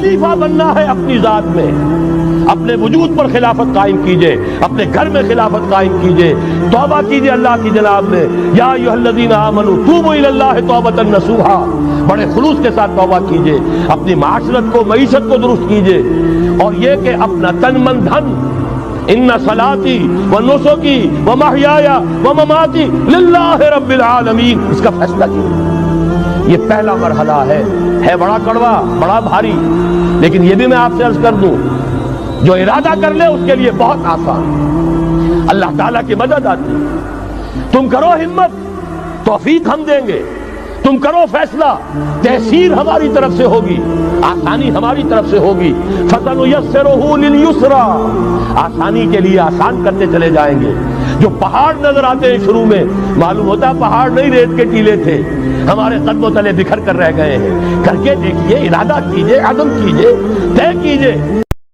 खलीफा बनना है अपनी जात में, अपने वजूद पर खिलाफत कायम कीजिए, अपने घर में खिलाफत कायम कीजिए, तौबा कीजिए अल्लाह की जनाब में। या अय्युहल्लज़ीना आमनू तूबू इलल्लाहि तौबतन नसूहा, बड़े खुलूस के साथ तौबा कीजिए, अपनी माशरत को, मईशत को दुरुस्त कीजिए। और ये कि अपना तन मन धन, इन्ना सलाती व नुसुकी व महयाया व ममाती लिल्लाहि रब्बिल आलमीन, इसका फैसला कीजिए। ये पहला मरहला है बड़ा कड़वा, बड़ा भारी, लेकिन ये भी मैं आपसे अर्ज कर दूं, जो इरादा कर ले उसके लिए बहुत आसान, अल्लाह ताला की मदद आती है। तुम करो हिम्मत, तौफीक हम देंगे, तुम करो फैसला, तहसीर हमारी तरफ से होगी, आसानी हमारी तरफ से होगी। फसनुयस्सिरुहु लिलयुस्रा, आसानी के लिए आसान करते चले जाएंगे। जो पहाड़ नजर आते हैं शुरू में, मालूम होता पहाड़ नहीं, रेत के टीले थे, हमारे कदमों तले बिखर कर रह गए हैं। करके देखिए, इरादा कीजिए, अज़म कीजिए, तय कीजिए।